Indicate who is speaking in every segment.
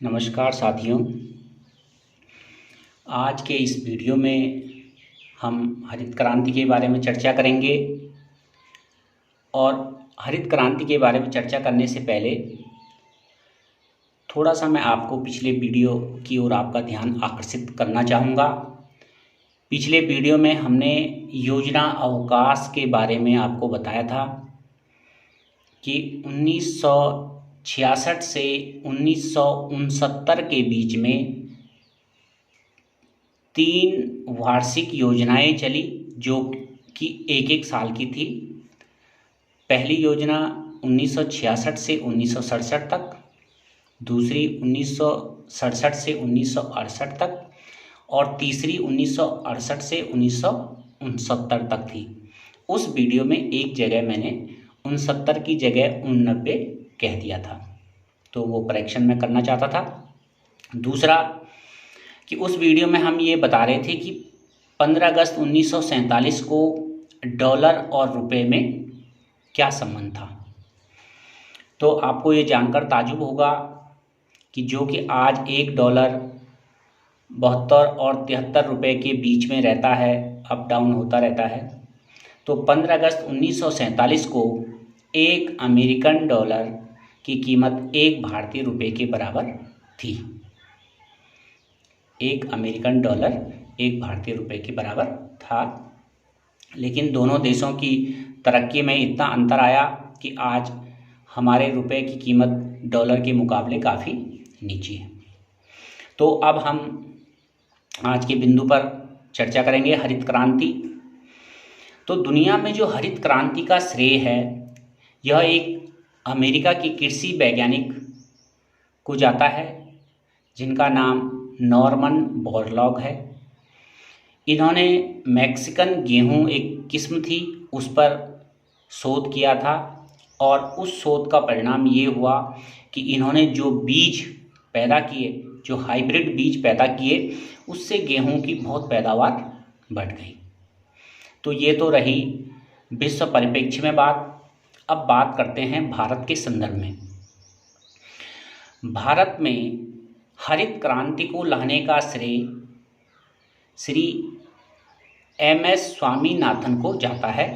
Speaker 1: नमस्कार साथियों। आज के इस वीडियो में हम हरित क्रांति के बारे में चर्चा करेंगे। और हरित क्रांति के बारे में चर्चा करने से पहले थोड़ा सा मैं आपको पिछले वीडियो की ओर आपका ध्यान आकर्षित करना चाहूँगा। पिछले वीडियो में हमने योजना अवकाश के बारे में आपको बताया था कि 1966 से 1969 के बीच में 3 वार्षिक योजनाएं चली जो कि एक साल की थी। पहली योजना 1966 से 1967 तक, दूसरी 1967 से 1968 तक और तीसरी 1968 से 1969 तक थी। उस वीडियो में एक जगह मैंने 69 की जगह 89 कह दिया था, तो वो करेक्शन मैं करना चाहता था। दूसरा कि उस वीडियो में हम ये बता रहे थे कि 15 अगस्त 1947 को डॉलर और रुपए में क्या संबंध था। तो आपको ये जानकर ताज्जुब होगा कि जो कि आज $1 72 और 73 रुपये के बीच में रहता है, अप डाउन होता रहता है। तो 15 अगस्त 1947 को एक अमेरिकन डॉलर की कीमत 1 भारतीय रुपये के बराबर थी। एक अमेरिकन डॉलर 1 भारतीय रुपये के बराबर था। लेकिन दोनों देशों की तरक्की में इतना अंतर आया कि आज हमारे रुपए की कीमत डॉलर के मुकाबले काफ़ी नीचे है। तो अब हम आज के बिंदु पर चर्चा करेंगे हरित क्रांति। तो दुनिया में जो हरित क्रांति का श्रेय है यह एक अमेरिका के कृषि वैज्ञानिक को जाता है जिनका नाम नॉर्मन बोरलॉग है। इन्होंने मैक्सिकन गेहूं एक किस्म थी उस पर शोध किया था और उस शोध का परिणाम ये हुआ कि इन्होंने जो बीज पैदा किए, जो हाइब्रिड बीज पैदा किए, उससे गेहूं की बहुत पैदावार बढ़ गई। तो ये तो रही विश्व परिप्रेक्ष्य में बात। अब बात करते हैं भारत के संदर्भ में। भारत में हरित क्रांति को लाने का श्रेय श्री MS स्वामीनाथन को जाता है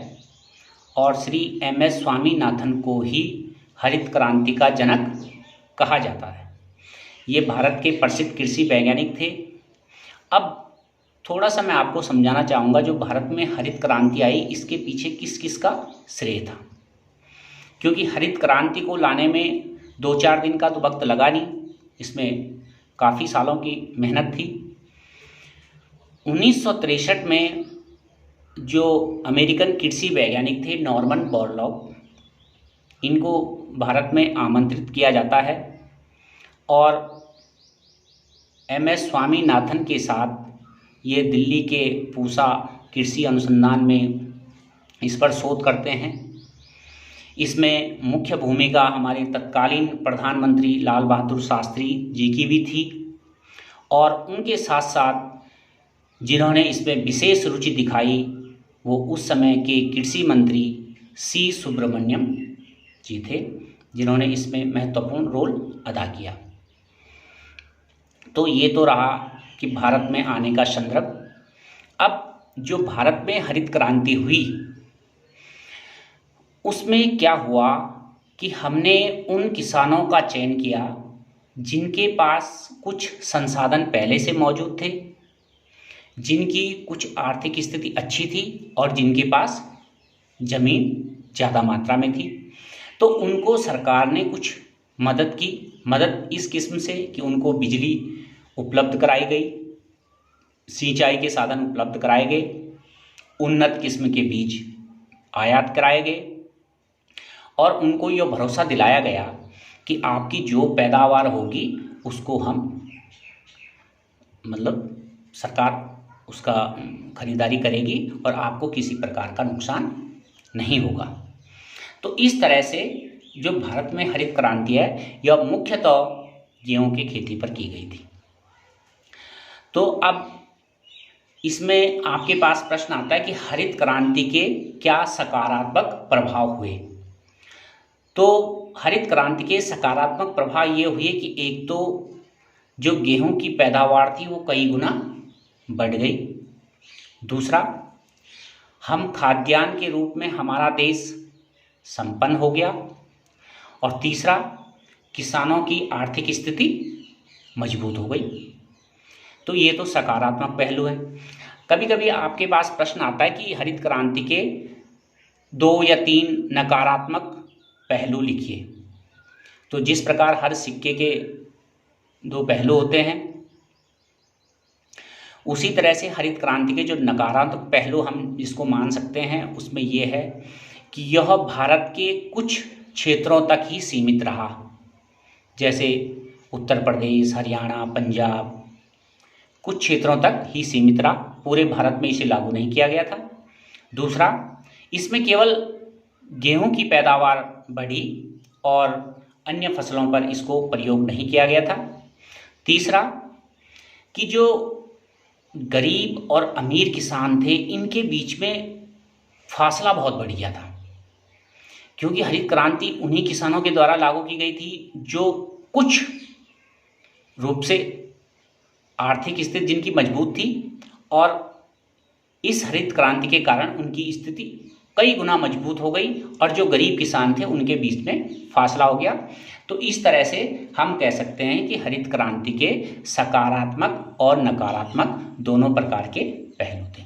Speaker 1: और श्री MS स्वामीनाथन को ही हरित क्रांति का जनक कहा जाता है। ये भारत के प्रसिद्ध कृषि वैज्ञानिक थे। अब थोड़ा सा मैं आपको समझाना चाहूँगा जो भारत में हरित क्रांति आई इसके पीछे किस किस का श्रेय था, क्योंकि हरित क्रांति को लाने में 2-4 दिन का तो वक्त लगा नहीं, इसमें काफ़ी सालों की मेहनत थी। 1963 में जो अमेरिकन कृषि वैज्ञानिक थे नॉर्मन बोरलॉग, इनको भारत में आमंत्रित किया जाता है और MS स्वामीनाथन के साथ ये दिल्ली के पूसा कृषि अनुसंधान में इस पर शोध करते हैं। इसमें मुख्य भूमिका हमारे तत्कालीन प्रधानमंत्री लाल बहादुर शास्त्री जी की भी थी और उनके साथ साथ जिन्होंने इसमें विशेष रुचि दिखाई वो उस समय के कृषि मंत्री C सुब्रमण्यम जी थे, जिन्होंने इसमें महत्वपूर्ण रोल अदा किया। तो ये तो रहा कि भारत में आने का संदर्भ। अब जो भारत में हरित क्रांति हुई उसमें क्या हुआ कि हमने उन किसानों का चयन किया जिनके पास कुछ संसाधन पहले से मौजूद थे, जिनकी कुछ आर्थिक स्थिति अच्छी थी और जिनके पास ज़मीन ज़्यादा मात्रा में थी। तो उनको सरकार ने कुछ मदद की। मदद इस किस्म से कि उनको बिजली उपलब्ध कराई गई, सिंचाई के साधन उपलब्ध कराए गए, उन्नत किस्म के बीज आयात कराए गए और उनको यह भरोसा दिलाया गया कि आपकी जो पैदावार होगी उसको हम सरकार उसका खरीदारी करेगी और आपको किसी प्रकार का नुकसान नहीं होगा। तो इस तरह से जो भारत में हरित क्रांति है यह मुख्यतः गेहूं की खेती पर की गई थी। तो अब इसमें आपके पास प्रश्न आता है कि हरित क्रांति के क्या सकारात्मक प्रभाव हुए। तो हरित क्रांति के सकारात्मक प्रभाव ये हुए कि एक तो जो गेहूं की पैदावार थी वो कई गुना बढ़ गई। दूसरा, हम खाद्यान्न के रूप में हमारा देश संपन्न हो गया। और तीसरा, किसानों की आर्थिक स्थिति मजबूत हो गई। तो ये तो सकारात्मक पहलू है। कभी कभी आपके पास प्रश्न आता है कि हरित क्रांति के 2 या 3 नकारात्मक पहलू लिखिए। तो जिस प्रकार हर सिक्के के 2 पहलू होते हैं, उसी तरह से हरित क्रांति के जो नकारात्मक पहलू हम जिसको मान सकते हैं उसमें यह है कि यह भारत के कुछ क्षेत्रों तक ही सीमित रहा, जैसे उत्तर प्रदेश, हरियाणा, पंजाब, कुछ क्षेत्रों तक ही सीमित रहा। पूरे भारत में इसे लागू नहीं किया गया था। दूसरा, इसमें केवल गेहूं की पैदावार बढ़ी और अन्य फसलों पर इसको प्रयोग नहीं किया गया था। तीसरा, कि जो गरीब और अमीर किसान थे इनके बीच में फासला बहुत बढ़ गया था, क्योंकि हरित क्रांति उन्हीं किसानों के द्वारा लागू की गई थी जो कुछ रूप से आर्थिक स्थिति जिनकी मजबूत थी, और इस हरित क्रांति के कारण उनकी स्थिति कई गुना मजबूत हो गई और जो गरीब किसान थे उनके बीच में फासला हो गया। तो इस तरह से हम कह सकते हैं कि हरित क्रांति के सकारात्मक और नकारात्मक दोनों प्रकार के पहलू थे।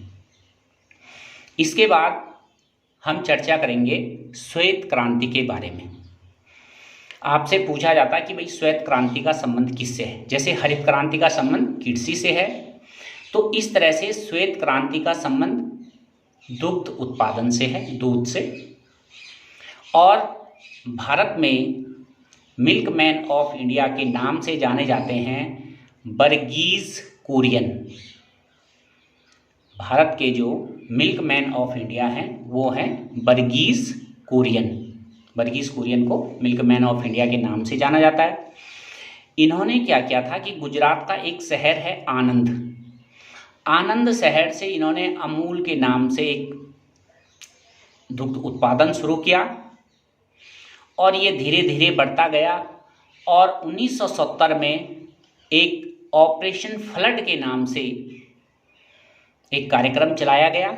Speaker 1: इसके बाद हम चर्चा करेंगे श्वेत क्रांति के बारे में। आपसे पूछा जाता है कि भाई श्वेत क्रांति का संबंध किससे है। जैसे हरित क्रांति का संबंध कृषि से है, तो इस तरह से श्वेत क्रांति का संबंध दुग्ध उत्पादन से है, दूध से। और भारत में मिल्कमैन ऑफ इंडिया के नाम से जाने जाते हैं वर्गीज कुरियन। भारत के जो मिल्कमैन ऑफ इंडिया हैं वो हैं वर्गीज कुरियन। वर्गीज कुरियन को मिल्कमैन ऑफ इंडिया के नाम से जाना जाता है। इन्होंने क्या किया था कि गुजरात का एक शहर है आणंद, आणंद शहर से इन्होंने अमूल के नाम से एक दुग्ध उत्पादन शुरू किया और ये धीरे धीरे बढ़ता गया। और 1970 में एक ऑपरेशन फ्लड के नाम से एक कार्यक्रम चलाया गया,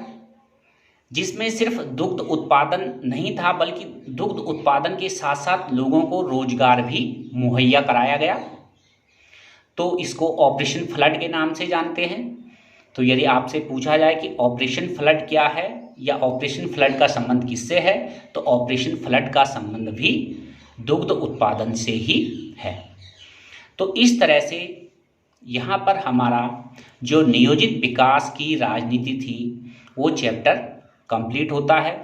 Speaker 1: जिसमें सिर्फ दुग्ध उत्पादन नहीं था बल्कि दुग्ध उत्पादन के साथ साथ लोगों को रोजगार भी मुहैया कराया गया। तो इसको ऑपरेशन फ्लड के नाम से जानते हैं। तो यदि आपसे पूछा जाए कि ऑपरेशन फ्लड क्या है या ऑपरेशन फ्लड का संबंध किससे है, तो ऑपरेशन फ्लड का संबंध भी दुग्ध उत्पादन से ही है। तो इस तरह से यहाँ पर हमारा जो नियोजित विकास की राजनीति थी वो चैप्टर कंप्लीट होता है।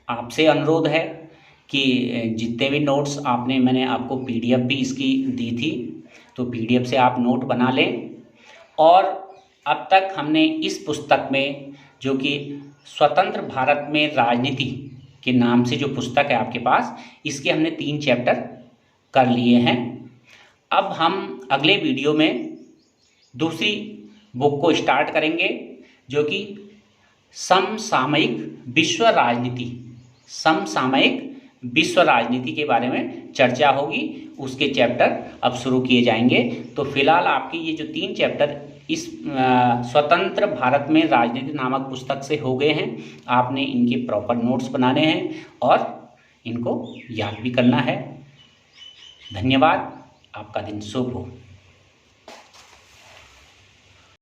Speaker 1: आपसे अनुरोध है कि जितने भी नोट्स मैंने आपको पीडीएफ भी इसकी दी थी, तो पीडीएफ से आप नोट बना लें। और अब तक हमने इस पुस्तक में, जो कि स्वतंत्र भारत में राजनीति के नाम से जो पुस्तक है आपके पास, इसके हमने 3 चैप्टर कर लिए हैं। अब हम अगले वीडियो में दूसरी बुक को स्टार्ट करेंगे, जो कि समसामयिक विश्व राजनीति, समसामयिक विश्व राजनीति के बारे में चर्चा होगी। उसके चैप्टर अब शुरू किए जाएंगे। तो फिलहाल आपके ये जो 3 चैप्टर इस स्वतंत्र भारत में राजनीति नामक पुस्तक से हो गए हैं। आपने इनके प्रॉपर नोट्स बनाने हैं और इनको याद भी करना है। धन्यवाद। आपका दिन शुभ हो।